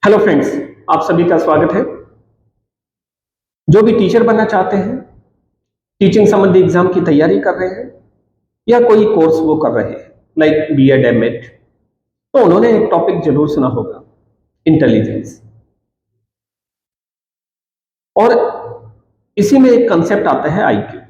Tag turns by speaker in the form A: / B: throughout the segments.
A: Hello friends, आप सभी का स्वागत है। जो भी टीचर बनना चाहते हैं, टीचिंग संबंधी एग्जाम की तैयारी कर रहे हैं या कोई कोर्स वो कर रहे हैं लाइक बीएड एमएड, तो उन्होंने एक टॉपिक जरूर सुना होगा, इंटेलिजेंस। और इसी में एक कंसेप्ट आता है आईक्यू,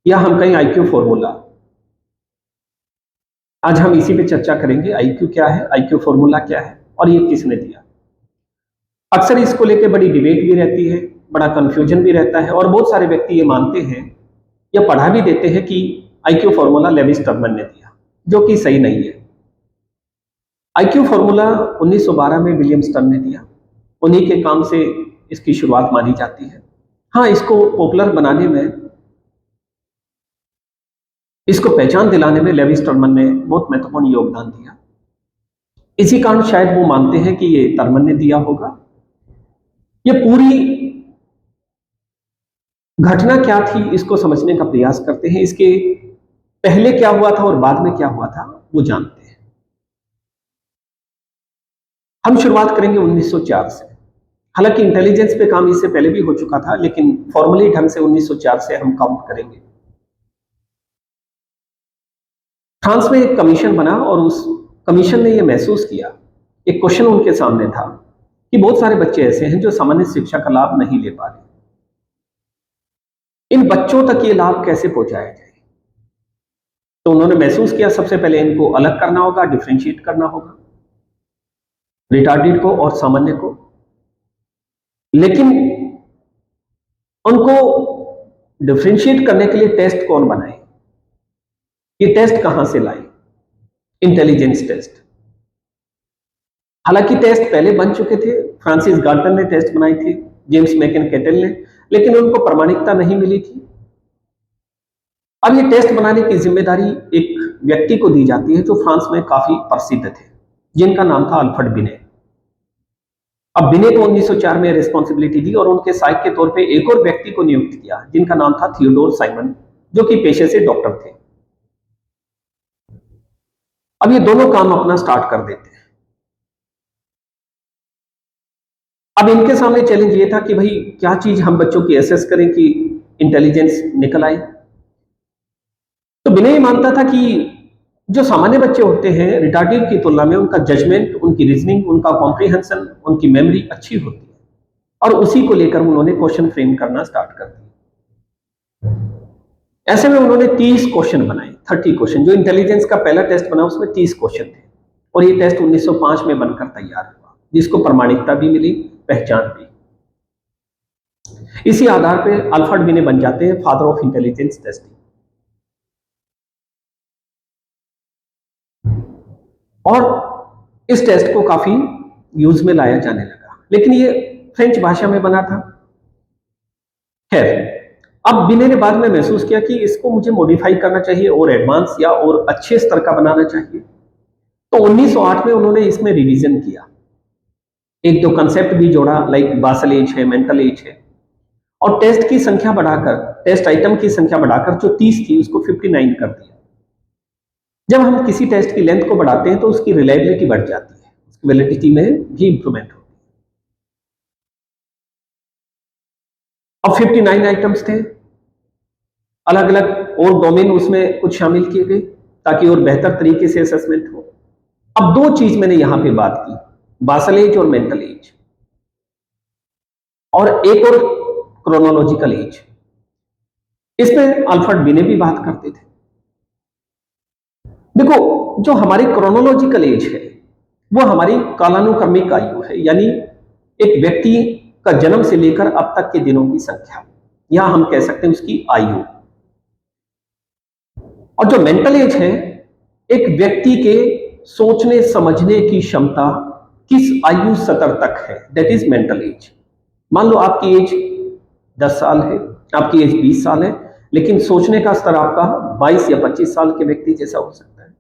A: या हम कहें आईक्यू फॉर्मूला। आज हम इसी पे चर्चा करेंगे, आईक्यू क्या है, आईक्यू फॉर्मूला क्या है और ये किसने दिया। अक्सर इसको लेकर बड़ी डिबेट भी रहती है, बड़ा कंफ्यूजन भी रहता है और बहुत सारे व्यक्ति ये मानते हैं या पढ़ा भी देते हैं कि आईक्यू फॉर्मूला लेवी स्टर्मन ने दिया, जो कि सही नहीं है। आईक्यू फॉर्मूला 1912 में विलियम स्टर्न ने दिया, उन्हीं के काम से इसकी शुरुआत मानी जाती है। हाँ, इसको पॉपुलर बनाने में, इसको पहचान दिलाने में लेवी स्टर्मन ने बहुत महत्वपूर्ण योगदान दिया। इसी कारण शायद वो मानते हैं कि ये टर्मन ने दिया होगा। ये पूरी घटना क्या थी इसको समझने का प्रयास करते हैं, इसके पहले क्या हुआ था और बाद में क्या हुआ था वो जानते हैं। हम शुरुआत करेंगे 1904 से। हालांकि इंटेलिजेंस पे काम इससे पहले भी हो चुका था, लेकिन फॉर्मली ढंग से 1904 से हम काउंट करेंगे। फ्रांस में एक कमीशन बना और उस कमीशन ने यह महसूस किया, एक क्वेश्चन उनके सामने था कि बहुत सारे बच्चे ऐसे हैं जो सामान्य शिक्षा का लाभ नहीं ले पा रहे। इन बच्चों तक ये लाभ कैसे पहुंचाया जाए? तो उन्होंने महसूस किया सबसे पहले इनको अलग करना होगा, डिफरेंशिएट करना होगा, रिटार्डेड को और सामान्य को। लेकिन उनको डिफरेंशिएट करने के लिए टेस्ट कौन बनाए? ये टेस्ट कहां से लाए? Intelligence test. हालांकि टेस्ट पहले बन चुके थे, फ्रांसिस गाल्टन ने टेस्ट बनाई थी, जेम्स मैकन केटल ने, लेकिन उनको प्रामाणिकता नहीं मिली थी। अब ये टेस्ट बनाने की जिम्मेदारी एक व्यक्ति को दी जाती है जो फ्रांस में काफी प्रसिद्ध थे, जिनका नाम था अल्फ्रेड बिने। अब बिने को 1904 में रिस्पॉन्सिबिलिटी दी और उनके सहायक के तौर पे एक और व्यक्ति को नियुक्त किया जिनका नाम था थियोडोर साइमन, जो कि पेशे से डॉक्टर थे। अब ये दोनों काम अपना स्टार्ट कर देते हैं। अब इनके सामने चैलेंज ये था कि भाई क्या चीज हम बच्चों की एसेस करें कि इंटेलिजेंस निकल आए। तो बिने ये मानता था कि जो सामान्य बच्चे होते हैं रिटार्डेड की तुलना में उनका जजमेंट, उनकी रीजनिंग, उनका कॉम्प्रिहेंशन, उनकी मेमोरी अच्छी होती है, और उसी को लेकर उन्होंने क्वेश्चन फ्रेम करना स्टार्ट कर दिया। ऐसे में उन्होंने 30 क्वेश्चन बनाए, 30 क्वेश्चन। जो इंटेलिजेंस का पहला टेस्ट बना उसमें 30 क्वेश्चन थे, और ये टेस्ट 1905 में बनकर तैयार हुआ, जिसको प्रामाणिकता भी मिली, पहचान भी। इसी आधार पर अल्फ्रेड बिने बन जाते हैं फादर ऑफ इंटेलिजेंस टेस्टिंग। और इस टेस्ट को काफी यूज में लाया जाने लगा, लेकिन ये फ्रेंच भाषा में बना था। खैर, अब बिने ने बाद में महसूस किया कि इसको मुझे मॉडिफाई करना चाहिए और एडवांस या और अच्छे स्तर का बनाना चाहिए। तो 1908 में उन्होंने इसमें रिवीजन किया, एक दो कंसेप्ट भी जोड़ा, लाइक बासल एज है, मेंटल एज है, और टेस्ट की संख्या बढ़ाकर, टेस्ट आइटम की संख्या बढ़ाकर जो 30 थी उसको 59 कर दिया। जब हम किसी टेस्ट की लेंथ को बढ़ाते हैं तो उसकी रिलायबिलिटी बढ़ जाती है, उसकी वैलिडिटी में भी इंप्रूवमेंट होती है। अब 59 आइटम्स थे, अलग अलग और डोमेन उसमें कुछ शामिल किए गए ताकि और बेहतर तरीके से असेसमेंट हो। अब दो चीज मैंने यहां पे बात की, बासल एज और मेंटल एज, और एक और क्रोनोलॉजिकल एज। इसमें अल्फ्रेड बिने भी बात करते थे। देखो, जो हमारी क्रोनोलॉजिकल एज है वो हमारी कालानुक्रमिक आयु है, यानी एक व्यक्ति का जन्म से लेकर अब तक के दिनों की संख्या, या हम कह सकते हैं उसकी आयु। और जो मेंटल एज है, एक व्यक्ति के सोचने समझने की क्षमता किस आयु स्तर तक है, दैट इज मेंटल एज। मान लो आपकी एज 10 साल है, आपकी एज 20 साल है, लेकिन सोचने का स्तर आपका 22 या 25 साल के व्यक्ति जैसा हो सकता है।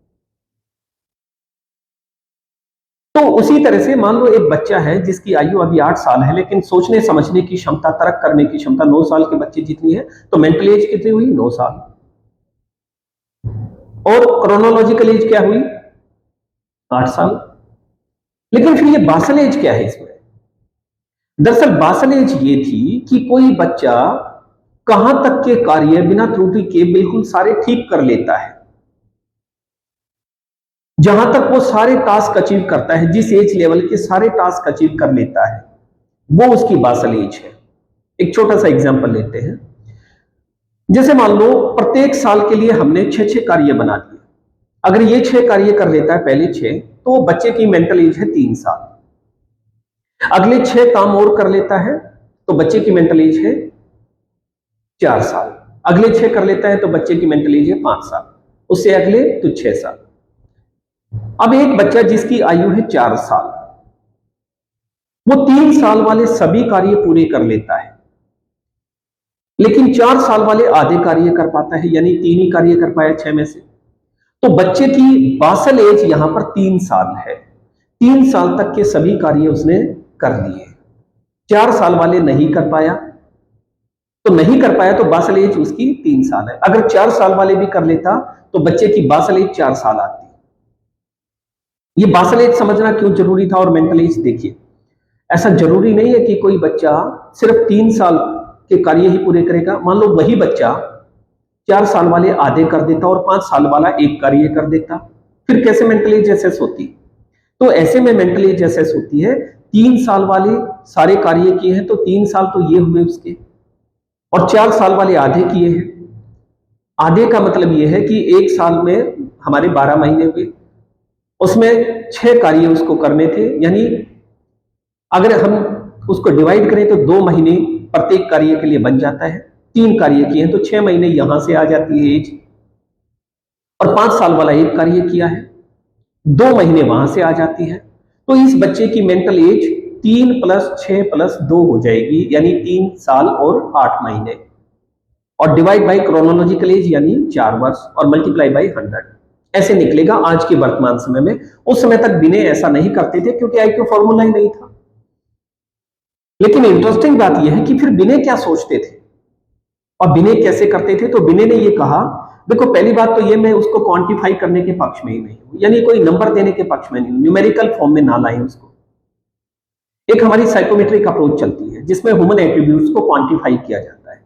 A: तो उसी तरह से मान लो एक बच्चा है जिसकी आयु अभी 8 साल है, लेकिन सोचने समझने की क्षमता, तर्क करने की क्षमता 9 साल के बच्चे जितनी है, तो मेंटल एज कितनी हुई? 9 साल। और क्रोनोलॉजिकल एज क्या हुई? 8 साल। लेकिन फिर ये बासल एज क्या है इसमें? दरअसल बासल एज ये थी कि कोई बच्चा कहां तक के कार्य बिना त्रुटि के बिल्कुल सारे ठीक कर लेता है, जहां तक वो सारे टास्क अचीव करता है, जिस एज लेवल के सारे टास्क अचीव कर लेता है, वो उसकी बासल एज है। एक छोटा सा एग्जांपल लेते हैं। जैसे मान लो प्रत्येक साल के लिए हमने 6-6 कार्य बना दिए। अगर ये 6 कार्य कर लेता है पहले 6, तो बच्चे की मेंटल एज है 3 साल। अगले 6 काम और कर लेता है तो बच्चे की मेंटल एज है 4 साल। अगले 6 कर लेता है तो बच्चे की मेंटल एज है 5 साल। उससे अगले तो 6 साल। अब एक बच्चा जिसकी आयु है 4 साल, वो 3 साल वाले सभी कार्य पूरे कर लेता है, लेकिन 4 साल वाले आधे कार्य कर पाता है, यानी 3 ही कार्य कर पाया 6 में से। तो बच्चे की बासल एज यहां पर 3 साल है। 3 साल तक के सभी कार्य उसने कर लिए। 4 साल वाले नहीं कर पाया, तो नहीं कर पाया तो बासल एज उसकी 3 साल है। अगर 4 साल वाले भी कर लेता तो बच्चे की बासल एज 4 साल आती। ये बासल एज समझना क्यों जरूरी था? और मेंटल एज देखिए, ऐसा जरूरी नहीं है कि कोई बच्चा सिर्फ 3 साल के कार्य ही पूरे करेगा। मान लो वही बच्चा 4 साल वाले आधे कर देता और 5 साल वाला एक कार्य कर देता, फिर कैसे मेंटल एज असेस होती? तो ऐसे में मेंटल एज असेस होती है 3 साल वाले सारे कार्य किए हैं तो 3 साल तो ये हुए उसके, और 4 साल वाले आधे किए हैं। आधे का मतलब ये है कि एक साल में हमारे 12 महीने हुए, उसमें 6 कार्य उसको करने थे, यानी अगर हम उसको डिवाइड करें तो 2 महीने प्रत्येक कार्य के लिए बन जाता है। 3 कार्य किए हैं तो 6 महीने यहां से आ जाती है एज, और 5 साल वाला एक कार्य किया है, 2 महीने वहां से आ जाती है। तो इस बच्चे की मेंटल एज 3 + 6 + 2 हो जाएगी, यानी 3 साल और 8 महीने, और डिवाइड बाय क्रोनोलॉजिकल एज यानी 4 वर्ष, और मल्टीप्लाई बाय 100। ऐसे निकलेगा आज के वर्तमान समय में। उस समय तक विनय ऐसा नहीं करते थे क्योंकि आईक्यू फॉर्मूला ही नहीं था। लेकिन इंटरेस्टिंग बात यह है कि फिर विनय क्या सोचते थे और विनय कैसे करते थे? तो विनय ने ये कहा, देखो पहली बात तो ये, मैं उसको क्वांटिफाई करने के पक्ष में ही नहीं हूं, यानी कोई नंबर देने के पक्ष में नहीं हूं, न्यूमेरिकल फॉर्म में ना लाएं उसको। एक हमारी साइकोमेट्रिक अप्रोच चलती है जिसमें ह्यूमन एट्रीब्यूट्स को क्वांटिफाई किया जाता है।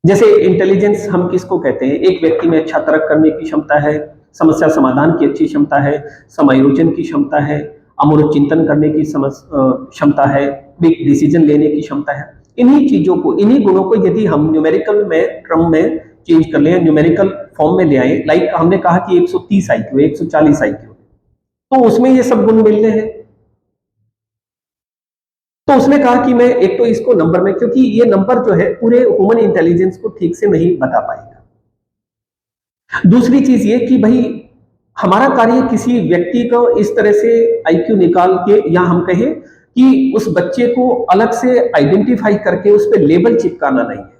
A: जैसे इंटेलिजेंस हम किसको कहते हैं? एक व्यक्ति में अच्छा तर्क करने की क्षमता है, समस्या समाधान की अच्छी क्षमता है, समायोजन की क्षमता है, अमूर्त चिंतन करने की क्षमता है, क्विक डिसीजन लेने की क्षमता है। इन्हीं चीजों को, इन्हीं गुणों को यदि हम न्यूमेरिकल में क्रम में चेंज कर लें, न्यूमेरिकल फॉर्म में ले आए, लाइक हमने कहा कि 130 आईक्यू, 140 आईक्यू, तो उसमें ये सब गुण मिलने हैं। तो उसने कहा कि मैं एक तो इसको नंबर में, क्योंकि ये नंबर जो है पूरे ह्यूमन इंटेलिजेंस को ठीक से नहीं बता पाएगा। दूसरी चीज ये कि भाई हमारा कार्य किसी व्यक्ति को इस तरह से आईक्यू निकाल के, या हम कहें कि उस बच्चे को अलग से आइडेंटिफाई करके उस पर लेबल चिपकाना नहीं है।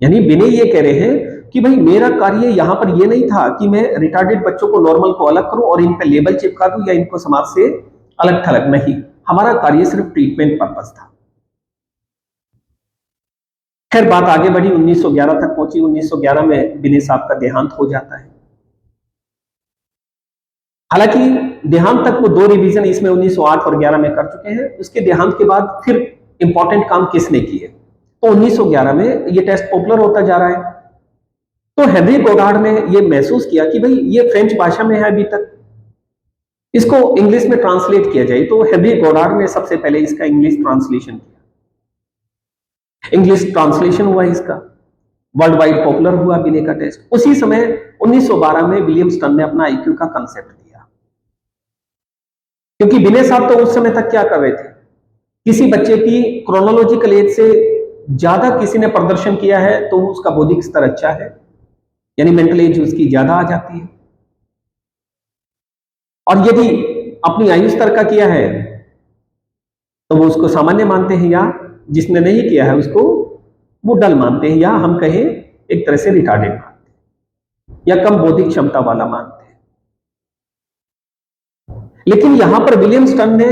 A: यानी विनय ये कह रहे हैं कि भाई मेरा कार्य यहां पर ये नहीं था कि मैं रिटार्डेड बच्चों को नॉर्मल को अलग करूं और इन पे लेबल चिपका दूं या इनको समाज से अलग थलग, नहीं। हमारा कार्य सिर्फ ट्रीटमेंट पर्पस था। खैर बात आगे बढ़ी, 1911 तक पहुंची। 1911 में विनय साहब का देहांत हो जाता है। हालांकि देहांत तक वो 2 रिवीजन इसमें 1908 और 11 में कर चुके हैं। उसके देहांत के बाद फिर इंपॉर्टेंट काम किसने किए? तो 1911 में ये टेस्ट पॉपुलर होता जा रहा है। तो हेनरी गोडार्ड ने ये महसूस किया कि भाई ये फ्रेंच भाषा में है अभी तक, इसको इंग्लिश में ट्रांसलेट किया जाए। तो हेनरी गोडार्ड ने सबसे पहले इसका इंग्लिश ट्रांसलेशन किया। इंग्लिश ट्रांसलेशन हुआ इसका, वर्ल्ड वाइड पॉपुलर हुआ विनय का टेस्ट। उसी समय 1912 में विलियम स्टन ने अपना आईक्यू का कंसेप्ट दिया। क्योंकि विनय साहब तो उस समय तक क्या कर रहे थे, किसी बच्चे की क्रोनोलॉजिकल एज से ज्यादा किसी ने प्रदर्शन किया है तो उसका बौद्धिक स्तर अच्छा है, यानी मेंटल एज उसकी ज्यादा आ जाती है। और यदि अपनी आयु स्तर का किया है तो वो उसको सामान्य मानते हैं, या जिसने नहीं किया है उसको वो डल मानते हैं, या हम कहें एक तरह से रिटार्डेड मानते हैं, या कम बौद्धिक क्षमता वाला मानते हैं। लेकिन यहां पर विलियम स्टन ने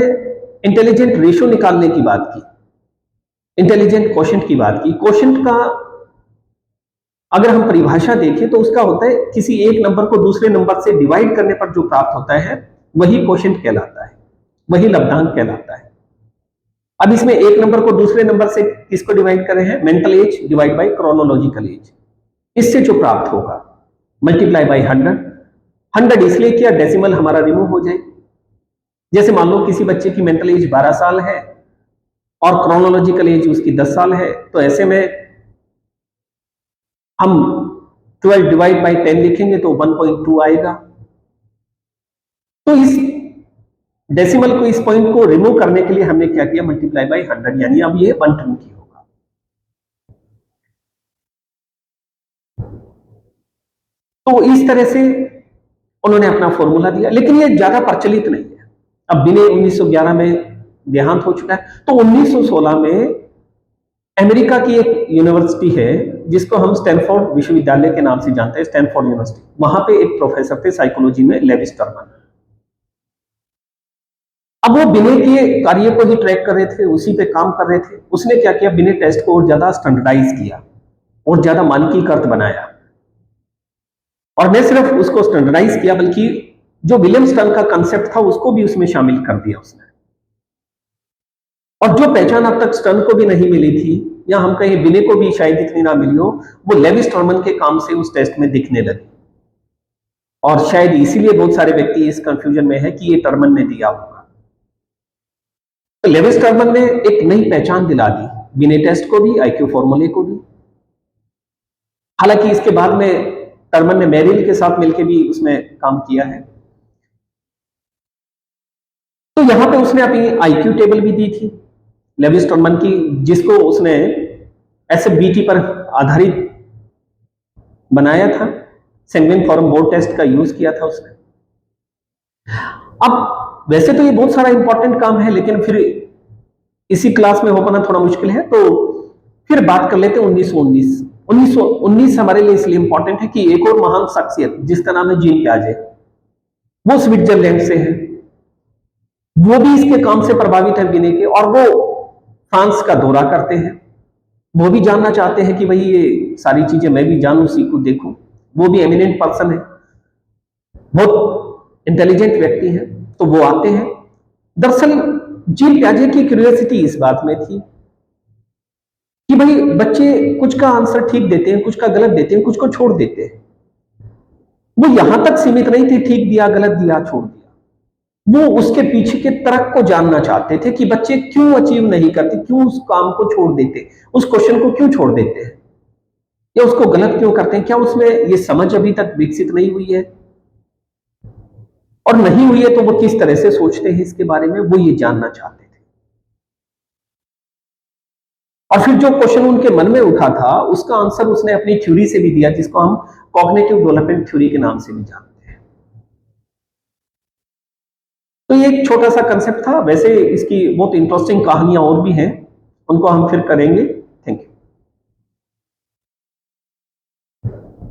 A: इंटेलिजेंट रेशियो निकालने की बात की, इंटेलिजेंट क्वोशेंट की बात की। क्वोशेंट का अगर हम परिभाषा देखें तो उसका होता है किसी एक नंबर को दूसरे नंबर से डिवाइड करने पर जो प्राप्त होता है वही क्वोशेंट कहलाता है। वही लब्धांक कहलाता है। अब इसमें एक नंबर को दूसरे नंबर से किसको डिवाइड कर रहे हैं, mental as divide by chronological age, इससे जो प्राप्त होगा मल्टीप्लाई बाय 100 इसलिए किया डेसिमल हमारा रिमूव हो जाए। जैसे मान लो किसी बच्चे की मेंटल एज 12 साल है और क्रोनोलॉजिकल एज उसकी 10 साल है, तो ऐसे में हम 12 डिवाइड बाय 10 लिखेंगे तो 1.2 आएगा। तो इस डेसिमल को, इस पॉइंट को रिमूव करने के लिए हमने क्या किया, मल्टीप्लाई बाय 100, यानी अब ये 120 होगा। तो इस तरह से उन्होंने अपना फॉर्मूला दिया, लेकिन ये ज्यादा प्रचलित नहीं है। अब बिने 1911 में देहांत हो चुका है, तो 1916 में अमेरिका की एक यूनिवर्सिटी है जिसको हम स्टैनफोर्ड विश्वविद्यालय के नाम से जानते हैं, स्टैनफोर्ड यूनिवर्सिटी, वहां पे एक प्रोफेसर थे साइकोलॉजी में, लेविस टर्मन। अब वो बिने के कार्य को ही ट्रैक कर रहे थे, उसी पे काम कर रहे थे। उसने क्या किया, बिने टेस्ट को और ज्यादा स्टैंडर्डाइज किया और ज्यादा मानकीकृत बनाया, और न सिर्फ उसको स्टैंडर्डाइज किया बल्कि जो विलियम स्टर्न का कंसेप्ट था उसको भी उसमें शामिल कर दिया उसने। और जो पहचान अब तक स्टर्न को भी नहीं मिली थी, या हम कहें बिने को भी शायद इतनी ना मिली हो, वो लेविस टर्मन के काम से उस टेस्ट में दिखने लगी। और शायद इसीलिए बहुत सारे व्यक्ति इस कंफ्यूजन में है कि ये टर्मन ने दिया होगा। तो लेविस टर्मन ने एक नई पहचान दिला दी बिने टेस्ट को भी, आईक्यू फॉर्मूले को भी। हालांकि इसके बाद में टर्मन ने मेरिल के साथ मिलकर भी उसमें काम किया है। तो यहां पे उसने अपनी आईक्यू टेबल भी दी थी लेविस टर्मन की, जिसको उसने एसएफबीटी पर आधारित बनाया था। सैंगविन फॉर्म बोर्ड टेस्ट का यूज किया था उसने। अब वैसे तो ये बहुत सारा इंपॉर्टेंट काम है, लेकिन फिर इसी क्लास में हो पाना थोड़ा मुश्किल है, तो फिर बात कर लेते हैं 1919। 1919 हमारे लिए इसलिए इंपॉर्टेंट है कि एक और महान शख्सियत जिसका नाम है जीन प्याजे, वो स्विट्जरलैंड से है, वो भी इसके काम से प्रभावित है बिने के, और वो फ्रांस का दौरा करते हैं। वो भी जानना चाहते हैं कि भाई ये सारी चीजें मैं भी जानूं, सीखूं, देखूं। वो भी एमिनेंट पर्सन है, बहुत इंटेलिजेंट व्यक्ति है, तो वो आते हैं। दरअसल जीन प्याजे की क्यूरियोसिटी इस बात में थी कि भाई बच्चे कुछ का आंसर ठीक देते हैं, कुछ का गलत देते हैं, कुछ को छोड़ देते हैं। वो यहां तक सीमित नहीं थी ठीक दिया, गलत दिया, छोड़ दिया। वो उसके पीछे के तर्क को जानना चाहते थे कि बच्चे क्यों अचीव नहीं करते, क्यों उस काम को छोड़ देते, उस क्वेश्चन को क्यों छोड़ देते हैं, या उसको गलत क्यों करते हैं, क्या उसमें ये समझ अभी तक विकसित नहीं हुई है, और नहीं हुई है तो वो किस तरह से सोचते हैं इसके बारे में, वो ये जानना चाहते थे। और फिर जो क्वेश्चन उनके मन में उठा था उसका आंसर उसने अपनी थ्योरी से भी दिया, जिसको हम कॉग्निटिव डेवलपमेंट थ्योरी के नाम से भी जानते हैं। तो ये एक छोटा सा कंसेप्ट था। वैसे इसकी बहुत इंटरेस्टिंग कहानियां और भी हैं, उनको हम फिर करेंगे।